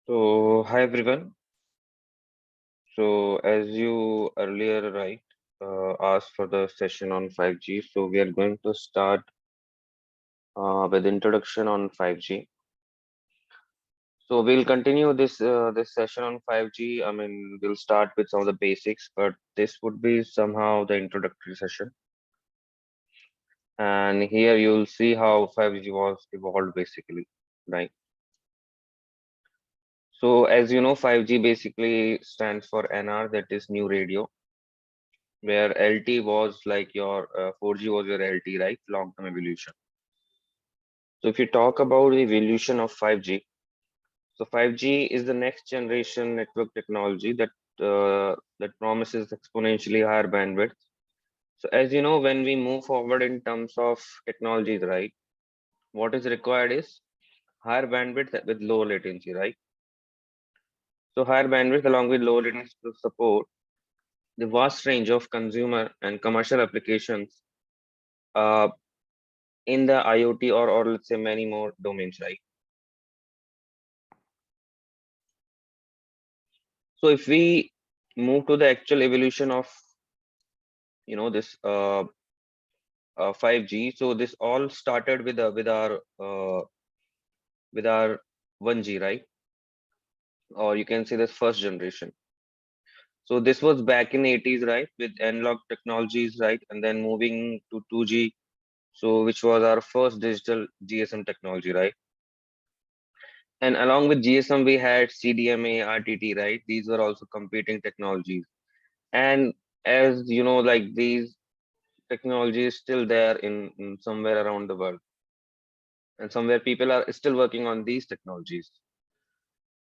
Hi everyone. As you earlier asked for the session on 5G, so we are going to start with introduction on 5G. So we'll continue this session on 5G. I mean, we'll start with some of the basics, but this would be somehow the introductory session. And here you'll see how 5G was evolved basically, right? So as you know, 5G basically stands for NR, that is new radio, where LT was like your 4G was your LT, right? Long-term evolution. So if you talk about the evolution of 5G, so 5G is the next generation network technology that promises exponentially higher bandwidth. So as you know, when we move forward in terms of technologies, right, what is required is higher bandwidth with low latency, right? So higher bandwidth along with low latency to support the vast range of consumer and commercial applications uh, in the IoT or let's say many more domains, right? So if we move to the actual evolution of this 5G, so this all started with our 1G, right? Or you can say this first generation. So this was back in 80s, right, with analog technologies, right, and then moving to 2G, so which was our first digital GSM technology, right? And along with GSM, we had CDMA, RTT, right? These were also competing technologies. And as you know, like these technology is still there in somewhere around the world, and somewhere people are still working on these technologies.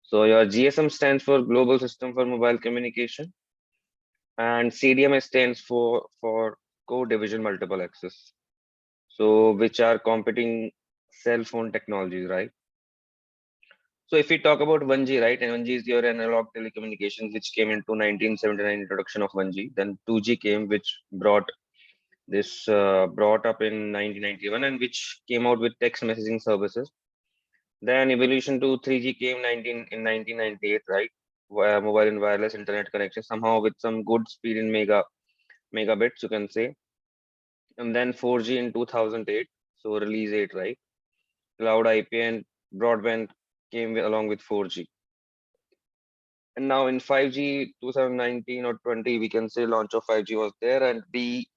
So your GSM stands for Global System for Mobile Communication, and CDMA stands for Code Division Multiple Access. So which are competing cell phone technologies, right? So if we talk about 1G, right, and 1G is your analog telecommunications, which came into 1979 introduction of 1G. Then 2G came, which brought up in 1991 and which came out with text messaging services. Then evolution to 3G came 1998, right? Where mobile and wireless internet connection somehow with some good speed in megabits, you can say. And then 4G in 2008, so release 8, right? Cloud IP and broadband along with 4G. And now in 5G 2019 or 20, we can say launch of 5G was there, and we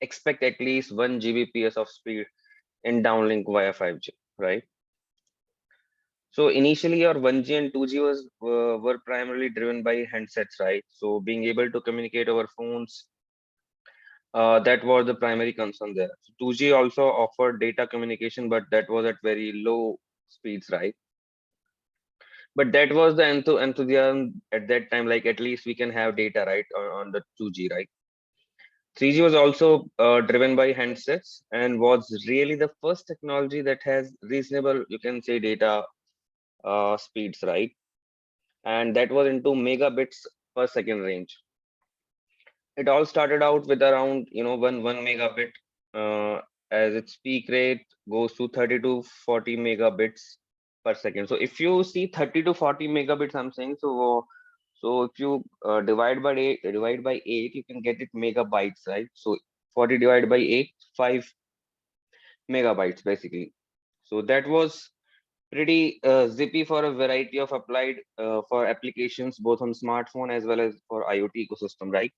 expect at least 1 Gbps of speed in downlink via 5G, right? So initially, your 1G and 2G were primarily driven by handsets, right? So being able to communicate over phones, that was the primary concern there. So 2G also offered data communication, but that was at very low speeds, right? But that was the enthusiasm at that time, like at least we can have data, right, on the 2G, right? 3G was also driven by handsets and was really the first technology that has reasonable, you can say, data speeds, right? And that was into megabits per second range. It all started out with around one megabit, uh, as its peak rate goes to 30 to 40 megabits per second. So if you see 30 to 40 megabits, I'm saying so if you divide by 8, you can get it megabytes, right? So 40 divided by 8, 5 megabytes basically. So that was pretty zippy for a variety of applied for applications both on smartphone as well as for IoT ecosystem, right?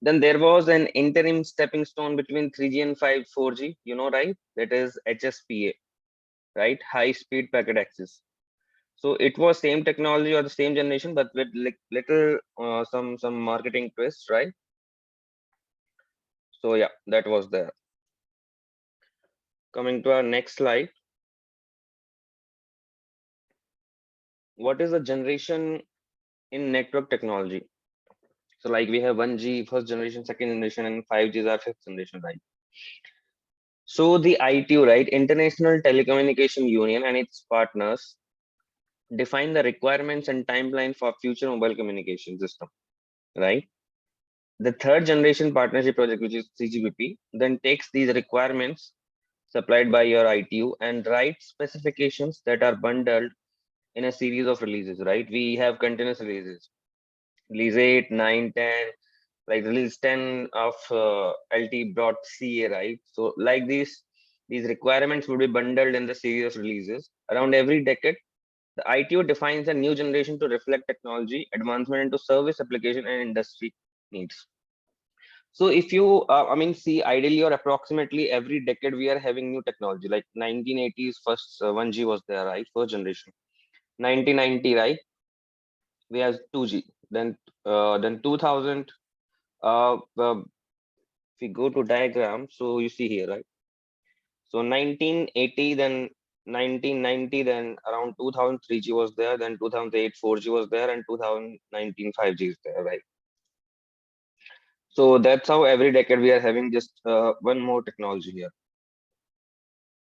Then there was an interim stepping stone between 3G and 4G, right? That is HSPA, right? High speed packet access. So it was same technology or the same generation, but with little some marketing twist, right? So yeah, that was there. Coming to our next slide, what is the generation in network technology? So like we have 1G first generation, second generation, and 5G is our fifth generation, right? So the ITU, right, International Telecommunication Union and its partners define the requirements and timeline for future mobile communication system, right? The third generation partnership project, which is CGBP, then takes these requirements supplied by your ITU and writes specifications that are bundled in a series of releases, right? We have continuous releases, release 8, 9, 10, like release 10 of LT brought CA, right? So like these requirements would be bundled in the series of releases. Around every decade, the ITO defines a new generation to reflect technology advancement into service application and industry needs. So if you, I mean, see, ideally or approximately every decade we are having new technology. Like 1980s, first 1G was there, right? First generation. 1990, right? We have 2G. Then 2000. If we go to diagram, so you see here, right? So 1980, then 1990, then around 2000 3G was there, then 2008 4G was there, and 2019 5G is there, right? So that's how every decade we are having just one more technology here.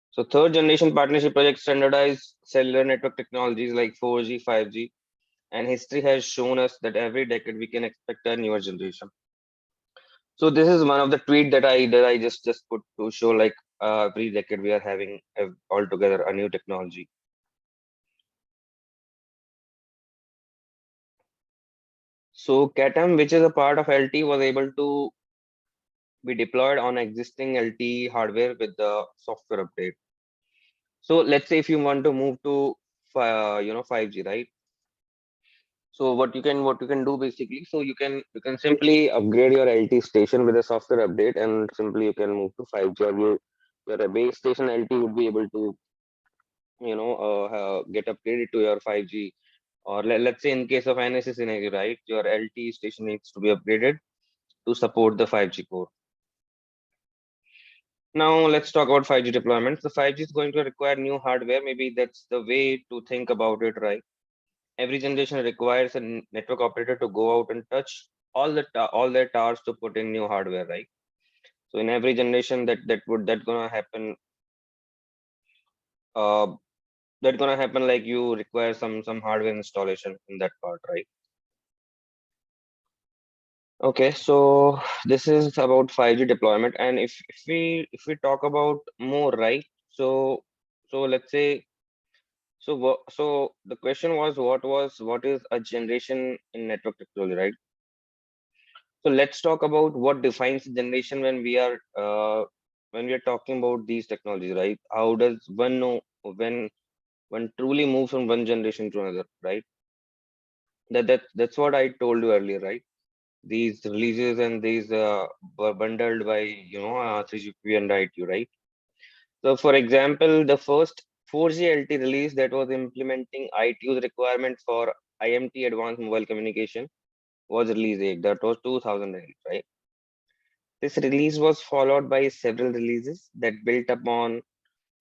So third generation partnership projects standardize cellular network technologies like 4G, 5G, and history has shown us that every decade we can expect a newer generation. So this is one of the tweet that I just put to show like every decade we are having altogether a new technology. So CATM, which is a part of LT, was able to be deployed on existing LT hardware with the software update. So let's say if you want to move to 5G, right? So what you can do basically, so you can simply upgrade your LT station with a software update, and simply you can move to 5G. Or your base station LT would be able to get upgraded to your 5G. Or let's say in case of NSA scenario, right, your LT station needs to be upgraded to support the 5G core. Now let's talk about 5G deployments. The 5G is going to require new hardware. Maybe that's the way to think about it, right? Every generation requires a network operator to go out and touch all their towers to put in new hardware, right? So in every generation that gonna happen. Uh, that gonna happen like you require some hardware installation in that part, right? Okay, so this is about 5G deployment, and if we talk about more, right? So let's say so the question was what is a generation in network technology, right? So let's talk about what defines a generation when we are talking about these technologies, right? How does one know when one truly moves from one generation to another, right? That's what I told you earlier, right? These releases and these were bundled by 3GPP and ITU, right? So for example, the first 4G LT release that was implementing ITU's requirement for IMT advanced mobile communication was release 8. That was 2008, right? This release was followed by several releases that built upon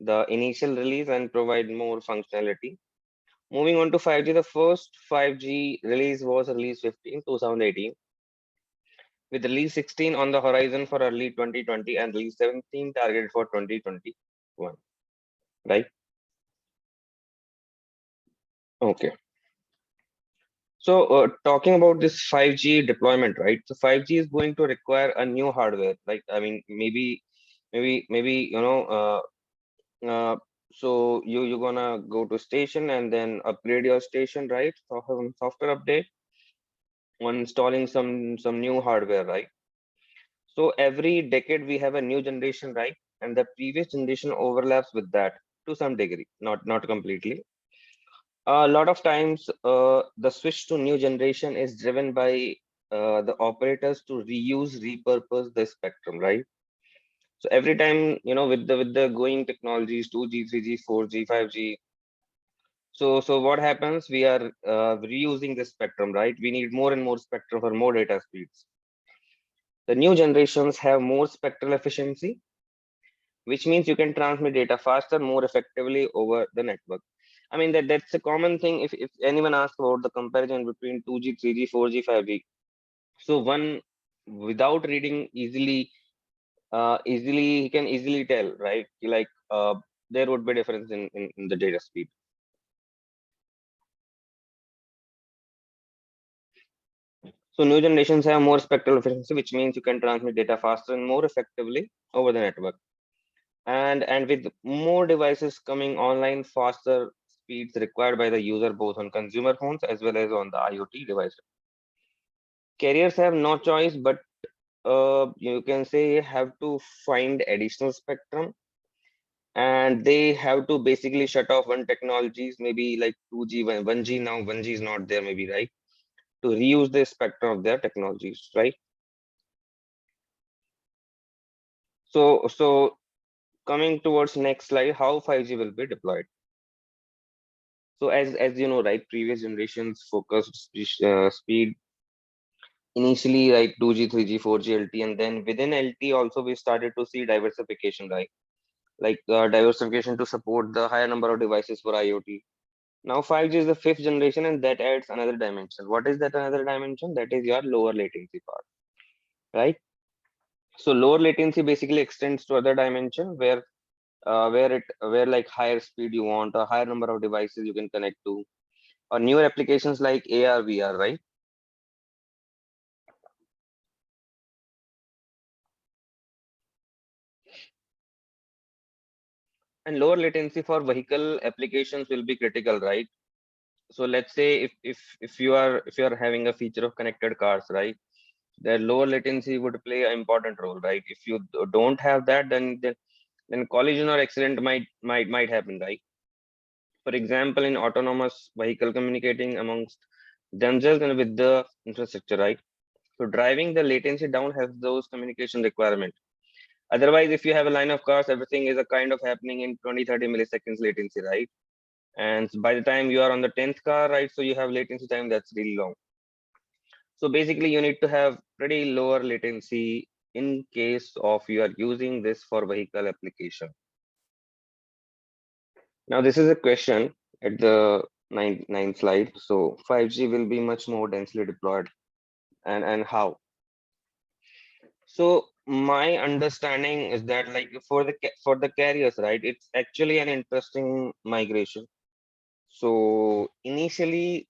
the initial release and provide more functionality. Moving on to 5G, the first 5G release was release 15, 2018, with release 16 on the horizon for early 2020 and release 17 targeted for 2021, right? Okay. So talking about this 5G deployment, right? So 5G is going to require a new hardware. Like, I mean, maybe, so you're gonna go to station and then upgrade your station, right? Software update on installing some new hardware, right? So every decade we have a new generation, right? And the previous generation overlaps with that to some degree, not completely. A lot of times, the switch to new generation is driven by the operators to repurpose the spectrum, right? So every time, with the going technologies, 2G, 3G, 4G, 5G. So what happens? We are reusing the spectrum, right? We need more and more spectrum for more data speeds. The new generations have more spectral efficiency, which means you can transmit data faster, more effectively over the network. I mean that's a common thing. If anyone asks about the comparison between 2G, 3G, 4G, 5G, so one without reading easily he can easily tell, right? Like there would be difference in the data speed. So new generations have more spectral efficiency, which means you can transmit data faster and more effectively over the network. And with more devices coming online faster, speeds required by the user both on consumer phones as well as on the IoT devices. Carriers have no choice but you can say have to find additional spectrum, and they have to basically shut off one technologies, maybe like 2G, 1G. Now 1G is not there, maybe, right? To reuse the spectrum of their technologies, right? So coming towards next slide, how 5G will be deployed. So as you know, right, previous generations focused speed initially, like 2G, 3G, 4G, LT, and then within LT also we started to see diversification, right? Like diversification to support the higher number of devices for IoT. Now 5G is the fifth generation, and that adds another dimension. What is that another dimension? That is your lower latency part, right? So lower latency basically extends to other dimension where like higher speed you want, a higher number of devices you can connect to, or newer applications like AR, VR, right? And lower latency for vehicle applications will be critical, right? So let's say if you are having a feature of connected cars, right? The lower latency would play an important role, right? If you don't have that, then collision or accident might happen, right? For example, in autonomous vehicle communicating amongst themselves and with the infrastructure, right? So driving the latency down has those communication requirement. Otherwise, if you have a line of cars, everything is a kind of happening in 20, 30 milliseconds latency, right? And by the time you are on the 10th car, right? So you have latency time that's really long. So basically, you need to have pretty lower latency in case of you are using this for vehicle application. Now, this is a question at the ninth slide. So 5G will be much more densely deployed, and how? So my understanding is that like for the carriers, right? It's actually an interesting migration. So initially,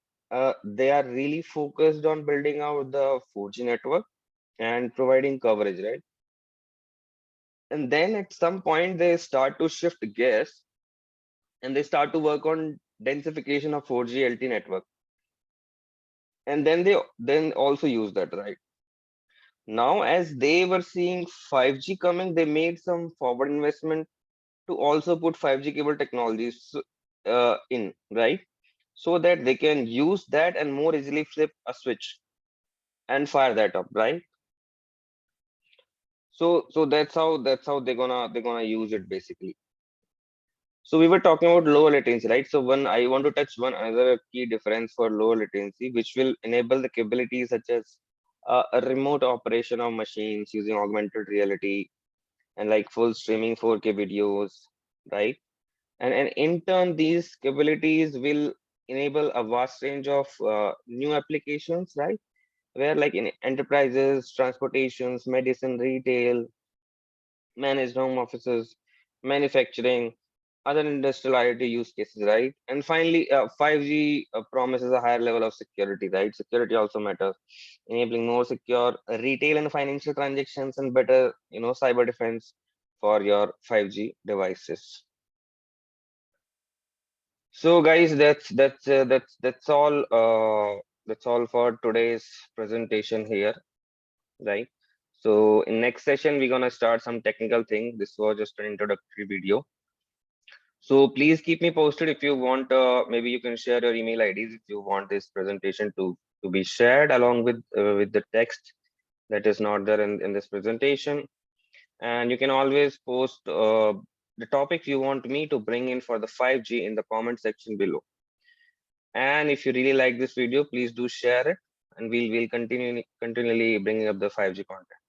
they are really focused on building out the 4G network and providing coverage, right? And then at some point they start to shift gears and they start to work on densification of 4G LT network. And then they then also use that, right? Now, as they were seeing 5G coming, they made some forward investment to also put 5G cable technologies in, right? So that they can use that and more easily flip a switch and fire that up, right? So that's how they're gonna use it basically. So we were talking about lower latency, right? So one I want to touch one another key difference for lower latency, which will enable the capabilities such as a remote operation of machines using augmented reality and like full streaming 4K videos, right? And in turn, these capabilities will enable a vast range of new applications, right? Where like in enterprises, transportations, medicine, retail, managed home offices, manufacturing, other industrial IoT use cases, right? And finally, 5G promises a higher level of security, right? Security also matters, enabling more secure retail and financial transactions and better, cyber defense for your 5G devices. So, guys, that's all for today's presentation here, right? So in next session, we're gonna start some technical thing. This was just an introductory video. So please keep me posted if you want. Maybe you can share your email IDs if you want this presentation to be shared along with the text that is not there in this presentation. And you can always post the topic you want me to bring in for the 5G in the comment section below. And if you really like this video, please do share it, and we'll continually bringing up the 5G content.